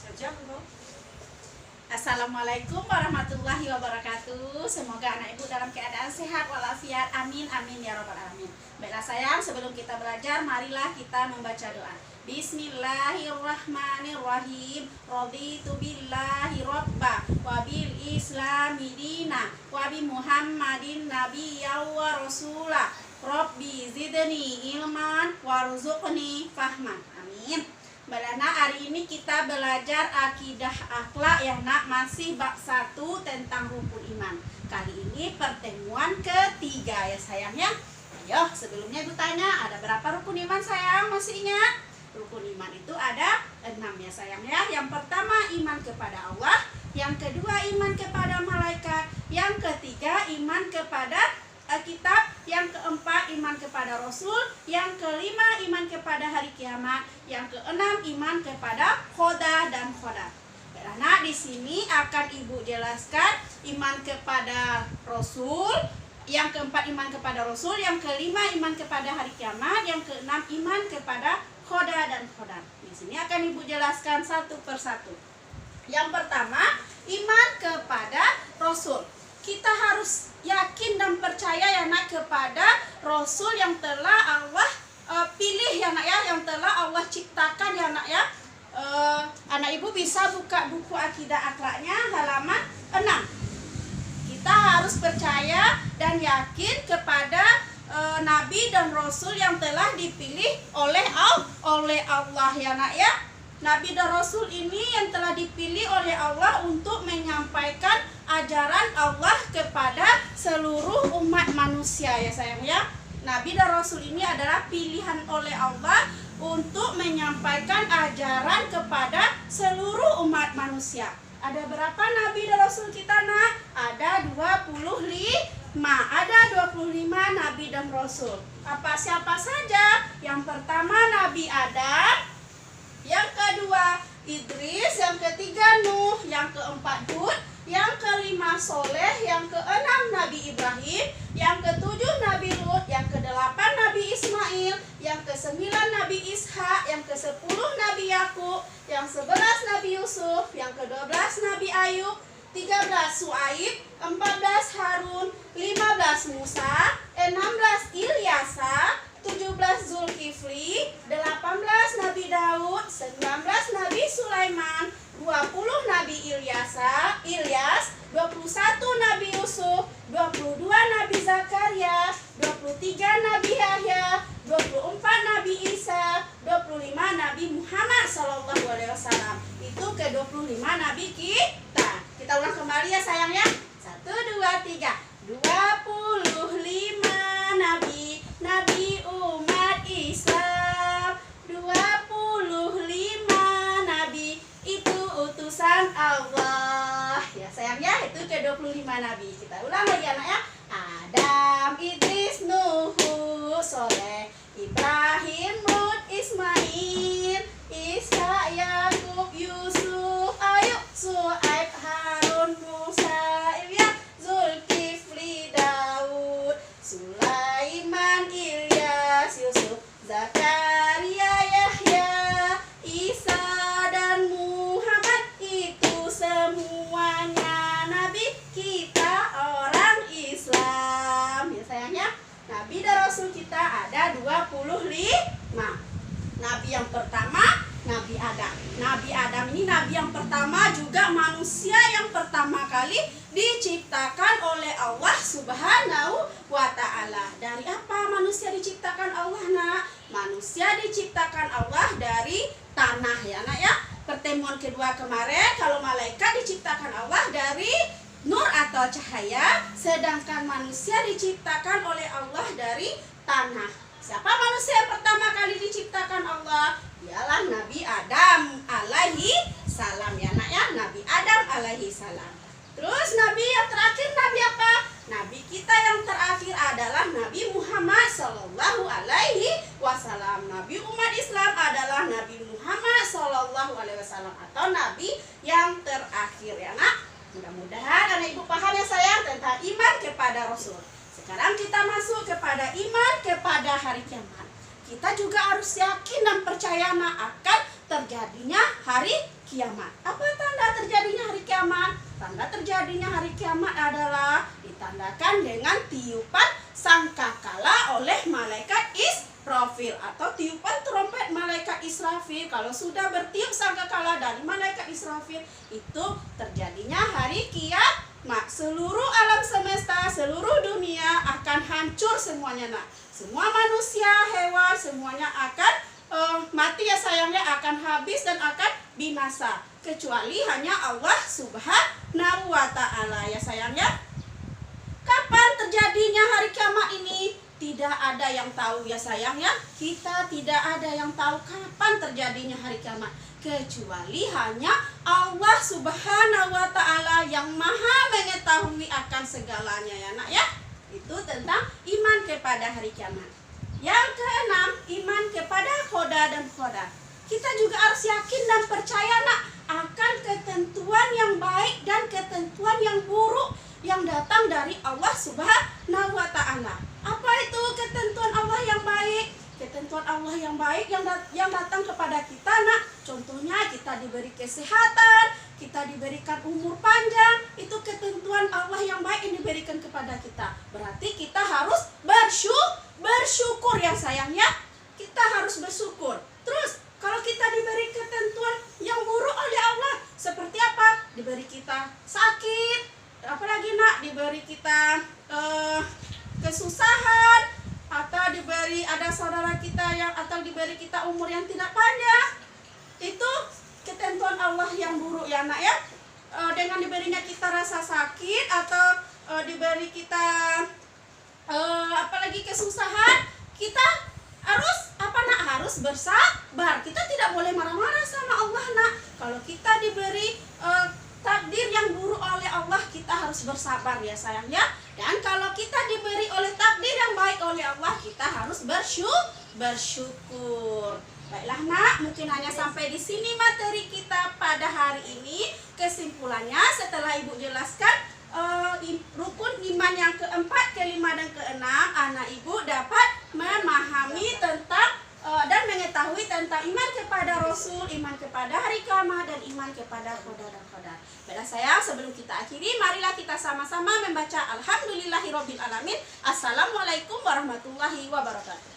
saja, Bu. Assalamualaikum warahmatullahi wabarakatuh. Semoga anak ibu dalam keadaan sehat walafiat. Amin amin ya robbal alamin. Baiklah sayang, sebelum kita belajar, marilah kita membaca doa. Bismillahirrahmanirrahim. Raditu billahi robba wa bil islami dina wa bi muhammadin nabiyya wa rasula. Rabbi zidni ilman warzuqni fahman. Amin. Mbak Dana, hari ini kita belajar akidah akhlak ya nak, masih bab 1 tentang rukun iman. Kali ini pertemuan ketiga ya sayang ya. Ayo, sebelumnya ibu tanya, ada berapa rukun iman sayang? Masih ingat? Rukun iman itu ada 6 ya sayang ya. Yang pertama iman kepada Allah, yang kedua iman kepada malaikat, yang ketiga iman kepada kitab, yang keempat iman kepada Rasul, yang kelima iman kepada hari kiamat, yang keenam iman kepada khoda dan khoda. Karena di sini akan ibu jelaskan iman kepada Rasul, yang keempat iman kepada Rasul, yang kelima iman kepada hari kiamat, yang keenam iman kepada khoda dan khoda. Di sini akan ibu jelaskan satu persatu. Yang pertama iman kepada Rasul. Kita harus yakin dan percaya ya nak kepada Rasul yang telah Allah pilih ya nak ya, yang telah Allah ciptakan ya nak ya. Anak ibu bisa buka buku akidah akhlaknya halaman 6. Kita harus percaya dan yakin kepada Nabi dan Rasul yang telah dipilih oleh Allah ya nak ya. Nabi dan Rasul ini yang telah dipilih oleh Allah untuk menyampaikan ajaran Allah kepada seluruh umat manusia ya sayang ya. Nabi dan Rasul ini adalah pilihan oleh Allah untuk menyampaikan ajaran kepada seluruh umat manusia. Ada berapa Nabi dan Rasul kita nak? Ada 25. Ada 25 Nabi dan Rasul. Siapa saja? Yang pertama Nabi Adam, yang kedua Idris, yang ketiga Nuh, yang keempat Hud, yang kelima Soleh, yang keenam Nabi Ibrahim, yang ketujuh Nabi Lut, yang kedelapan Nabi Ismail, yang kesembilan Nabi Ishak, yang kesepuluh Nabi Yakub, yang 11 Nabi Yusuf, yang ke-12 Nabi Ayub, 13 Suaib, 14 Harun, 15 Musa, 16 Ilyasa, 17 Zulkifli, 18 Nabi Daud, 19 Nabi Sulaiman, 20 Nabi Ilyas, 21 Nabi Yusuf, 22 Nabi Zakaria, 23 Nabi Yahya, 24 Nabi Isa, 25 Nabi Muhammad SAW. Itu ke-25 Nabi kita. Kita ulang kembali ya sayang ya. 1, 2, 3. 25 Nabi umat Islam, 25 Nabi itu utusan Allah. Ya sayang ya, itu ke-25 Nabi. Kita ulang lagi anak ya. Adam, Idris, Nuh, Soleh, Ibrahim, Lut, Ismail, Ishak, Yakub, Yusuf, Ayub, Suaib, Harun, Musa, Ilyas, Zulkifli, Daud, Sulaiman, Ilyas, Yusuf, Zakaria, Yahya, Isa, dan Muhammad. Itu semuanya Nabi kita orang Islam ya sayangnya. Nabi dan Rasul kita ada 25. Nabi yang pertama Nabi Adam. Nabi Adam ini nabi yang pertama, juga manusia yang pertama kali diciptakan oleh Allah Subhanahu wa ta'ala. Dari apa manusia diciptakan Allah nak? Manusia diciptakan Allah dari tanah ya nak ya. Pertemuan kedua kemarin, kalau malaikat diciptakan Allah dari nur atau cahaya, sedangkan manusia diciptakan oleh Allah dari tanah. Siapa manusia yang pertama kali diciptakan Allah? Ialah Nabi Adam alaihi salam ya nak ya. Nabi Adam alaihi salam. Terus Nabi yang terakhir Nabi apa? Nabi kita yang terakhir adalah Nabi Muhammad sallallahu alaihi wasallam. Nabi umat Islam adalah Nabi Muhammad sallallahu alaihi wasallam, atau Nabi yang terakhir ya nak. Mudah-mudahan anak ibu paham ya sayang tentang iman kepada Rasul. Sekarang kita masuk kepada iman kepada hari kiamat. Kita juga harus yakin dan percaya akan terjadinya hari kiamat. Apa tanda terjadinya hari kiamat? Tanda terjadinya hari kiamat adalah ditandakan dengan tiupan sangkakala oleh malaikat Israfil atau tiupan trompet malaikat Israfil. Kalau sudah bertiup sangkakala dari malaikat Israfil, itu terjadinya hari kiamat. Seluruh alam semesta, seluruh dunia akan hancur semuanya, nak. Semua manusia, hewan, semuanya akan mati ya sayangnya, akan habis dan akan binasa, kecuali hanya Allah Subhanahu wa Ta'ala ya sayangnya. Kapan terjadinya hari kiamat ini? Tidak ada yang tahu ya sayangnya. Kita tidak ada yang tahu kapan terjadinya hari kiamat, kecuali hanya Allah Subhanahu wa Ta'ala yang maha mengetahui akan segalanya ya nak ya. Itu tentang iman kepada hari kiamat. Yang keenam, iman kepada khoda dan khoda. Kita juga harus yakin dan percaya nak akan ketentuan yang baik dan ketentuan yang buruk yang datang dari Allah Subhanahu wa Ta'ala. Apa itu ketentuan Allah yang baik? Ketentuan Allah yang baik yang datang kepada kita nak. Contohnya kita diberi kesehatan, kita diberikan umur panjang. Itu ketentuan Allah yang baik yang diberikan kepada kita. Berarti kita harus bersyukur ya sayangnya. Kita harus bersyukur. Terus kalau kita diberi ketentuan yang buruk oleh Allah, seperti apa? Diberi kita sakit, apalagi nak, diberi kita kesusahan, atau diberi ada saudara kita yang, atau diberi kita umur yang tidak panjang. Itu ketentuan Allah yang buruk ya nak ya. Dengan diberinya kita rasa sakit atau diberi kita apalagi kesusahan, kita harus apa nak? Harus bersabar. Kita tidak boleh marah-marah sama Allah nak. Kalau kita diberi takdir yang buruk oleh Allah, kita harus bersabar ya sayang ya. Dan kalau kita diberi oleh takdir yang baik oleh Allah, kita harus bersyukur. Baiklah nak, mungkin hanya sampai di sini materi kita pada hari ini. Kesimpulannya setelah ibu jelaskan rukun iman yang keempat, kelima dan keenam, anak ibu dapat memahami tentang dan mengetahui tentang iman kepada Rasul, iman kepada hari kiamat, dan iman kepada khoda dan khoda. Baiklah sayang, sebelum kita akhiri, marilah kita sama-sama membaca Alhamdulillahirobbilalamin. Assalamualaikum warahmatullahi wabarakatuh.